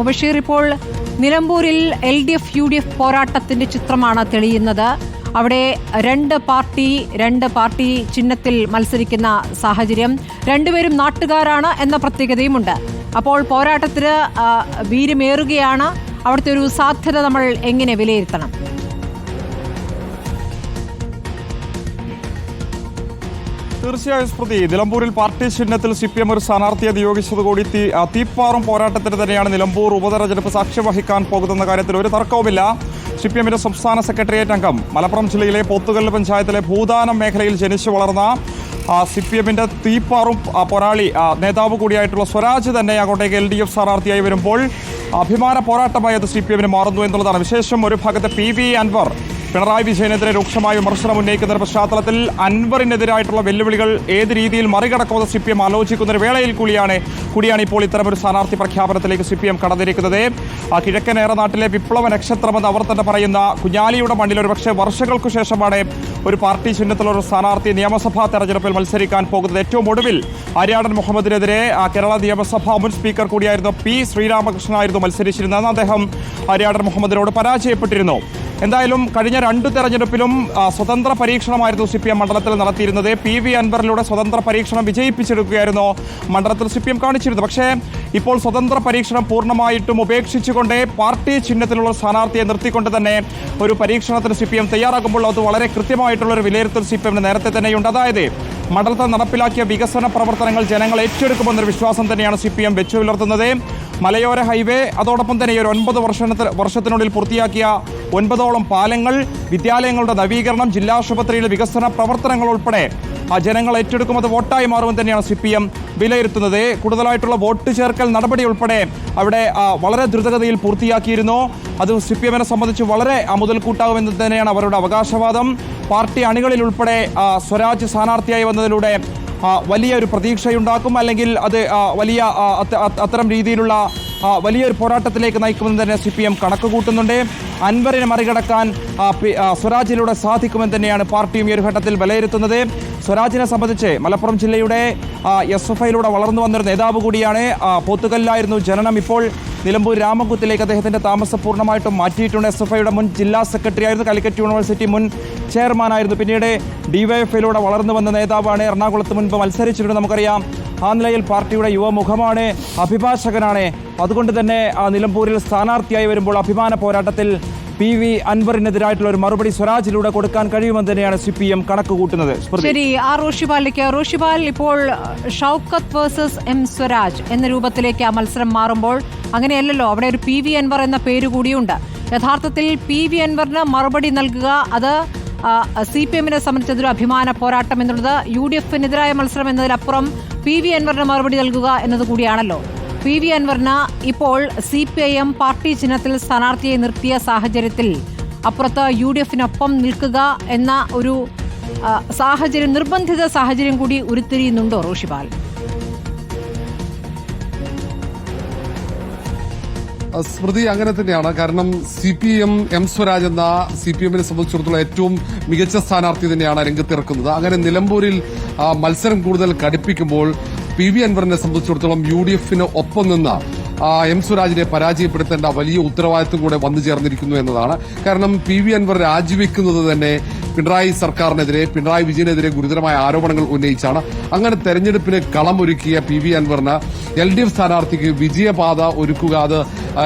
ബഷീർ, ഇപ്പോൾ നിലമ്പൂരിൽ LDF UDF പോരാട്ടത്തിന്റെ ചിത്രമാണ് തെളിയുന്നത്. അവിടെ രണ്ട് പാർട്ടി ചിഹ്നത്തിൽ മത്സരിക്കുന്ന സാഹചര്യം. രണ്ടുപേരും നാട്ടുകാരാണ് എന്ന പ്രത്യേകതയുമുണ്ട്. അപ്പോൾ പോരാട്ടത്തിന് വീര്യമേറുകയാണ്. അവിടുത്തെ ഒരു സാധ്യത നമ്മൾ എങ്ങനെ വിലയിരുത്തണം? തീർച്ചയായും സ്മൃതി, നിലമ്പൂരിൽ പാർട്ടി ചിഹ്നത്തിൽ CPM ഒരു സ്ഥാനാർത്ഥിയെ നിയോഗിച്ചതുകൂടി തീപ്പാറും പോരാട്ടത്തിന് തന്നെയാണ് നിലമ്പൂർ ഉപതെരഞ്ഞെടുപ്പ് സാക്ഷ്യം വഹിക്കാൻ പോകുന്ന കാര്യത്തിൽ ഒരു തർക്കവുമില്ല. CPMന്റെ സംസ്ഥാന സെക്രട്ടേറിയറ്റ് അംഗം, മലപ്പുറം ജില്ലയിലെ പോത്തുകല്ല് പഞ്ചായത്തിലെ ഭൂദാനം മേഖലയിൽ ജനിച്ചു വളർന്ന CPMന്റെ തീപ്പാറും പോരാളി നേതാവ് കൂടിയായിട്ടുള്ള സ്വരാജ് തന്നെ അങ്ങോട്ടേക്ക് LDF സ്ഥാനാർത്ഥിയായി വരുമ്പോൾ അഭിമാന പോരാട്ടമായി അത് CPMന് മാറുന്നു എന്നുള്ളതാണ് വിശേഷം. ഒരു ഭാഗത്ത് PV അൻവർ പിണറായി വിജയനെതിരെ രൂക്ഷമായ വിമർശനം ഉന്നയിക്കുന്ന പശ്ചാത്തലത്തിൽ അൻവറിനെതിരായിട്ടുള്ള വെല്ലുവിളികൾ ഏത് രീതിയിൽ മറികടക്കുമെന്ന് CPM ആലോചിക്കുന്ന ഒരു വേളയിൽ കൂടിയാണ് ഇപ്പോൾ ഇത്തരമൊരു സ്ഥാനാർത്ഥി പ്രഖ്യാപനത്തിലേക്ക് CPM കടന്നിരിക്കുന്നത്. കിഴക്കൻ ഏറനാട്ടിലെ വിപ്ലവ നക്ഷത്രമെന്ന് അവർ തന്നെ പറയുന്ന കുഞ്ഞാലിയുടെ മണ്ണിൽ ഒരുപക്ഷെ വർഷങ്ങൾക്കു ശേഷമാണ് ഒരു പാർട്ടി ചിഹ്നത്തിലുള്ള ഒരു സ്ഥാനാർത്ഥി നിയമസഭാ തെരഞ്ഞെടുപ്പിൽ മത്സരിക്കാൻ പോകുന്നത്. ഏറ്റവും ഒടുവിൽ ആര്യാടൻ മുഹമ്മദിനെതിരെ കേരള നിയമസഭാ മുൻ സ്പീക്കർ കൂടിയായിരുന്ന P ശ്രീരാമകൃഷ്ണനായിരുന്നു മത്സരിച്ചിരുന്നത്. അദ്ദേഹം ആര്യാടൻ മുഹമ്മദിനോട് പരാജയപ്പെട്ടിരുന്നു. എന്തായാലും കഴിഞ്ഞ രണ്ട് തെരഞ്ഞെടുപ്പിലും സ്വതന്ത്ര പരീക്ഷണമായിരുന്നു CPM മണ്ഡലത്തിൽ നടത്തിയിരുന്നത്. PV അൻവറിലൂടെ സ്വതന്ത്ര പരീക്ഷണം വിജയിപ്പിച്ചെടുക്കുകയായിരുന്നു മണ്ഡലത്തിൽ CPM കാണിച്ചിരുന്നത്. പക്ഷേ ഇപ്പോൾ സ്വതന്ത്ര പരീക്ഷണം പൂർണ്ണമായിട്ടും ഉപേക്ഷിച്ചുകൊണ്ട് പാർട്ടി ചിഹ്നത്തിലുള്ള സ്ഥാനാർത്ഥിയെ നിർത്തിക്കൊണ്ട് തന്നെ ഒരു പരീക്ഷണത്തിന് CPM തയ്യാറാകുമ്പോൾ അത് വളരെ കൃത്യമായിട്ടുള്ള ഒരു വിലയിരുത്തൽ CPMന് നേരത്തെ തന്നെയുണ്ട്. അതായത് മണ്ഡലത്തിൽ നടപ്പിലാക്കിയ വികസന പ്രവർത്തനങ്ങൾ ജനങ്ങൾ ഏറ്റെടുക്കുമെന്നൊരു വിശ്വാസം തന്നെയാണ് CPM വെച്ചു പുലർത്തുന്നത്. മലയോര ഹൈവേ, അതോടൊപ്പം തന്നെ ഒരു 9 വർഷത്തിനുള്ളിൽ പൂർത്തിയാക്കിയ 9ഓളം പാലങ്ങൾ, വിദ്യാലയങ്ങളുടെ നവീകരണം, ജില്ലാശുപത്രിയിലെ വികസന പ്രവർത്തനങ്ങൾ ഉൾപ്പെടെ ജനങ്ങൾ ഏറ്റെടുക്കുന്നത് വോട്ടായി മാറുമെന്ന് തന്നെയാണ് CPM വിലയിരുത്തുന്നത്. കൂടുതലായിട്ടുള്ള വോട്ട് ചേർക്കൽ നടപടി ഉൾപ്പെടെ അവിടെ വളരെ ദ്രുതഗതിയിൽ പൂർത്തിയാക്കിയിരുന്നു. അത് CPMനെ സംബന്ധിച്ച് വളരെ മുതൽക്കൂട്ടാകുമെന്ന് തന്നെയാണ് അവരുടെ അവകാശവാദം. പാർട്ടി അണികളിൽ ഉൾപ്പെടെ സ്വരാജ് സ്ഥാനാർത്ഥിയായി വന്നതിലൂടെ വലിയൊരു പ്രതീക്ഷയുണ്ടാക്കും, അല്ലെങ്കിൽ അത് വലിയ അത്തരം രീതിയിലുള്ള വലിയൊരു പോരാട്ടത്തിലേക്ക് നയിക്കുമെന്ന് തന്നെ CPM കണക്ക് കൂട്ടുന്നുണ്ട്. അൻവറിനെ മറികടക്കാൻ സ്വരാജിലൂടെ സാധിക്കുമെന്ന് തന്നെയാണ് പാർട്ടിയും ഈ ഒരു ഘട്ടത്തിൽ വിലയിരുത്തുന്നത്. സ്വരാജിനെ സംബന്ധിച്ച് മലപ്പുറം ജില്ലയുടെ SFIയിലൂടെ വളർന്നു വന്നൊരു നേതാവ് കൂടിയാണ്. പോത്തുകല്ലായിരുന്നു ജനനം. ഇപ്പോൾ നിലമ്പൂർ രാമകുത്തിലേക്ക് അദ്ദേഹത്തിന്റെ താമസം പൂർണ്ണമായിട്ടും മാറ്റിയിട്ടുണ്ട്. SFIയുടെ മുൻ ജില്ലാ സെക്രട്ടറി ആയിരുന്നു. കാലിക്കറ്റ് യൂണിവേഴ്സിറ്റി മുൻ ചെയർമാനായിരുന്നു. പിന്നീട് DYFIയിലൂടെ വളർന്നു വന്ന നേതാവാണ്. എറണാകുളത്ത് മുൻപ് മത്സരിച്ചിട്ടുണ്ട്, നമുക്കറിയാം. ആ നിലയിൽ പാർട്ടിയുടെ യുവമുഖമാണ്, അഭിഭാഷകനാണ്. അതുകൊണ്ട് തന്നെ നിലമ്പൂരിൽ സ്ഥാനാർത്ഥിയായി വരുമ്പോൾ അഭിമാന പോരാട്ടത്തിൽ PV അൻവറിനെതിരായിട്ടുള്ള ഒരു മറുപടി സ്വരാജിലൂടെ കൊടുക്കാൻ കഴിയുമെന്ന് തന്നെയാണ് CPM കണക്ക് കൂട്ടുന്നത്. ശരി, റോഷിപാൽ, ഇപ്പോൾ ഷൗക്കത്ത് വേഴ്സസ് M സ്വരാജ് എന്ന രൂപത്തിലേക്ക് ആ മത്സരം മാറുമ്പോൾ അങ്ങനെയല്ലല്ലോ. അവിടെ ഒരു PV അൻവർ എന്ന പേര് കൂടിയുണ്ട്. യഥാർത്ഥത്തിൽ PV അൻവറിന് മറുപടി നൽകുക, അത് CPMനെ സംബന്ധിച്ചതൊരു അഭിമാന പോരാട്ടം എന്നുള്ളത്, UDFനെതിരായ മത്സരം എന്നതിലപ്പുറം PV അൻവറിന് മറുപടി നൽകുക എന്നത് കൂടിയാണല്ലോ. PV അൻവറിന് ഇപ്പോൾ CPIM പാർട്ടി ചിഹ്നത്തിൽ സ്ഥാനാർത്ഥിയെ നിർത്തിയ സാഹചര്യത്തിൽ അപ്പുറത്ത് UDFനൊപ്പം നിൽക്കുക എന്ന ഒരു സാഹചര്യം, നിർബന്ധിത സാഹചര്യം കൂടി ഉരുത്തിരിയുന്നുണ്ടോ റോഷിപാൽ? സ്മൃതി, അങ്ങനെ തന്നെയാണ്. കാരണം CPM M സ്വരാജ് എന്ന CPMനെ സംബന്ധിച്ചിടത്തോളം ഏറ്റവും മികച്ച സ്ഥാനാർത്ഥി തന്നെയാണ് രംഗത്തിറക്കുന്നത്. അങ്ങനെ നിലമ്പൂരിൽ മത്സരം കൂടുതൽ കടുപ്പിക്കുമ്പോൾ PV അൻവറിനെ സംബന്ധിച്ചിടത്തോളം UDFന് ഒപ്പം നിന്ന് M സ്വരാജിനെ പരാജയപ്പെടുത്തേണ്ട വലിയ ഉത്തരവാദിത്വം കൂടെ വന്നു ചേർന്നിരിക്കുന്നു എന്നതാണ്. കാരണം PV അൻവർ രാജിവെക്കുന്നത് തന്നെ പിണറായി സർക്കാരിനെതിരെ, പിണറായി വിജയനെതിരെ ഗുരുതരമായ ആരോപണങ്ങൾ ഉന്നയിച്ചാണ്. അങ്ങനെ തെരഞ്ഞെടുപ്പിന് കളമൊരുക്കിയ PV അൻവറിന് LDF സ്ഥാനാർത്ഥിക്ക് വിജയപാത ഒരുക്കുക അത്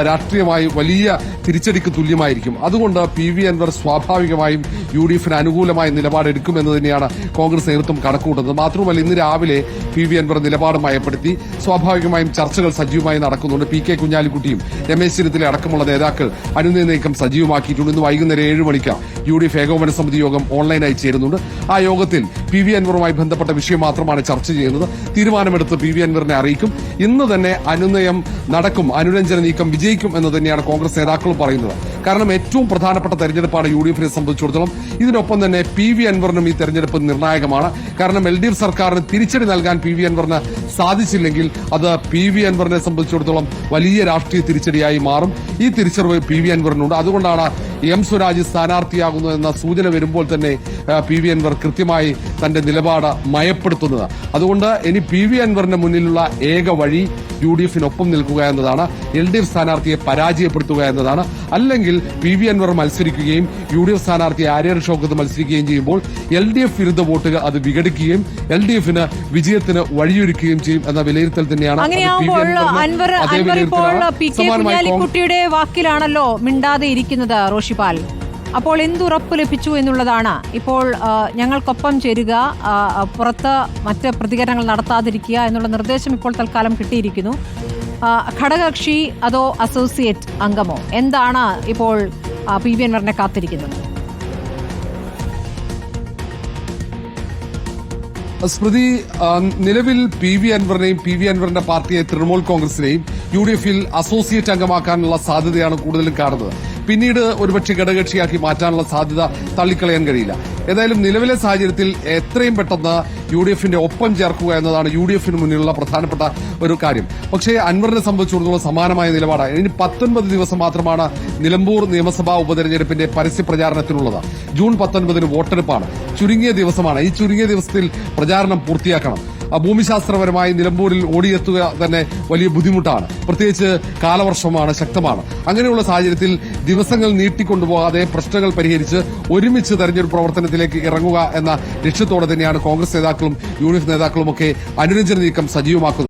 രാഷ്ട്രീയമായി വലിയ തിരിച്ചടിക്ക് തുല്യമായിരിക്കും. അതുകൊണ്ട് PV അൻവർ സ്വാഭാവികമായും UDFന് അനുകൂലമായ നിലപാടെടുക്കുമെന്ന് തന്നെയാണ് കോൺഗ്രസ് നേതൃത്വം കണക്കുകൂട്ടുന്നത്. മാത്രമല്ല, ഇന്ന് രാവിലെ PV അൻവർ നിലപാട് മയപ്പെടുത്തി. സ്വാഭാവികമായും ചർച്ചകൾ സജീവമായി നടക്കുന്നുണ്ട്. PK കുഞ്ഞാലിക്കുട്ടിയും രമേശ് ചെന്നിത്തല അടക്കമുള്ള നേതാക്കൾ അനുനയ നീക്കം സജീവമാക്കിയിട്ടുണ്ട്. ഇന്ന് വൈകുന്നേരം 7 മണിക്ക് UDF ഏകോപന സമിതി യോഗം ഓൺലൈനായി ചേരുന്നുണ്ട്. ആ യോഗത്തിൽ PV അൻവറുമായി ബന്ധപ്പെട്ട വിഷയം മാത്രമാണ് ചർച്ച ചെയ്യുന്നത്. തീരുമാനമെടുത്ത് PV അൻവറിനെ അറിയിക്കും. ഇന്ന് തന്നെ അനുനയം നടക്കും, അനുരഞ്ജന നീക്കം വിജയിക്കും എന്ന് തന്നെയാണ് കോൺഗ്രസ് നേതാക്കൾ പറയുന്നത്. കാരണം ഏറ്റവും പ്രധാനപ്പെട്ട തെരഞ്ഞെടുപ്പാണ് UDF-നെ സംബന്ധിച്ചിടത്തോളം. ഇതിനൊപ്പം തന്നെ PV അൻവറിനും ഈ തെരഞ്ഞെടുപ്പ് നിർണായകമാണ്. കാരണം LDF സർക്കാരിന് തിരിച്ചടി നൽകാൻ PV അൻവറിന് സാധിച്ചില്ലെങ്കിൽ അത് PV അൻവറിനെ സംബന്ധിച്ചിടത്തോളം വലിയ രാഷ്ട്രീയ തിരിച്ചടിയായി മാറും. ഈ തിരിച്ചറിവ് PV അൻവറിനുണ്ട്. അതുകൊണ്ടാണ് M സ്വരാജ് സ്ഥാനാർത്ഥിയാകുന്നു എന്ന സൂചന വരുമ്പോൾ തന്നെ PV അൻവർ കൃത്യമായി തന്റെ നിലപാട് മയപ്പെടുത്തുന്നത്. അതുകൊണ്ട് ഇനി PV അൻവറിന്റെ മുന്നിലുള്ള ഏക വഴി UDF-നൊപ്പം നിൽക്കുക എന്നതാണ്, LDF സ്ഥാനാർത്ഥിയെ പരാജയപ്പെടുത്തുക എന്നതാണ്. അല്ലെങ്കിൽ PV അൻവർ മത്സരിക്കുകയും UDF സ്ഥാനാർത്ഥി ആര്യർ ഷൗക്കത്ത് മത്സരിക്കുകയും ചെയ്യുമ്പോൾ LDF വിരുദ്ധ വോട്ടുകൾ അത് വിഘടിക്കുകയും LDF-ന് വിജയത്തിന് വഴിയൊരുക്കുകയും ചെയ്യും എന്ന വിലയിരുത്തൽ തന്നെയാണ്. കുഞ്ഞാലിക്കുട്ടിയുടെ വാക്കിലാണല്ലോ മിണ്ടാതെ ഇരിക്കുന്നത് റോഷിപാൽ. അപ്പോൾ എന്തുറപ്പ് ലഭിച്ചു എന്നുള്ളതാണ്. ഇപ്പോൾ ഞങ്ങൾക്കൊപ്പം ചേരുക, പുറത്ത് മറ്റ് പ്രതികരണങ്ങൾ നടത്താതിരിക്കുക എന്നുള്ള നിർദ്ദേശം ഇപ്പോൾ തൽക്കാലം കിട്ടിയിരിക്കുന്നു. ഘടകകക്ഷി അതോ അസോസിയേറ്റ് അംഗമോ, എന്താണ് ഇപ്പോൾ PV അൻവറിനെ കാത്തിരിക്കുന്നത്? സ്മൃതി, നിലവിൽ PV അൻവറിനെയും PV അൻവറിന്റെ പാർട്ടിയെ തൃണമൂൽ കോൺഗ്രസിനെയും UDF-ൽ അസോസിയേറ്റ് അംഗമാക്കാനുള്ള സാധ്യതയാണ് കൂടുതലും കാണുന്നത്. പിന്നീട് ഒരുപക്ഷെ ഘടകകക്ഷിയാക്കി മാറ്റാനുള്ള സാധ്യത തള്ളിക്കളയാൻ കഴിയില്ല. ഏതായാലും നിലവിലെ സാഹചര്യത്തിൽ എത്രയും പെട്ടെന്ന് UDF-ന്റെ ഒപ്പം ചേർക്കുക എന്നതാണ് UDF-ന് മുന്നിലുള്ള പ്രധാനപ്പെട്ട ഒരു കാര്യം. പക്ഷേ അൻവറിനെ സംബന്ധിച്ചിടത്തോളം സമാനമായ നിലപാടാണ്. ഇനി 19 ദിവസം മാത്രമാണ് നിലമ്പൂർ നിയമസഭാ ഉപതെരഞ്ഞെടുപ്പിന്റെ പരസ്യ പ്രചാരണത്തിനുള്ളത്. ജൂൺ 19 വോട്ടെടുപ്പാണ്. ചുരുങ്ങിയ ദിവസമാണ്. ഈ ചുരുങ്ങിയ ദിവസത്തിൽ പ്രചാരണം പൂർത്തിയാക്കണം. ഭൂമിശാസ്ത്രപരമായി നിലമ്പൂരിൽ ഓടിയെത്തുക തന്നെ വലിയ ബുദ്ധിമുട്ടാണ്. പ്രത്യേകിച്ച് കാലവർഷമാണ്, ശക്തമാണ്. അങ്ങനെയുള്ള സാഹചര്യത്തിൽ ദിവസങ്ങൾ നീട്ടിക്കൊണ്ടുപോകാതെ പ്രശ്നങ്ങൾ പരിഹരിച്ച് ഒരുമിച്ച് തെരഞ്ഞെടുപ്പ് പ്രവർത്തനത്തിലേക്ക് ഇറങ്ങുക എന്ന ലക്ഷ്യത്തോടെ തന്നെയാണ് കോൺഗ്രസ് നേതാക്കളും UDF നേതാക്കളുമൊക്കെ അനുരഞ്ജന നീക്കം സജീവമാക്കുന്നത്.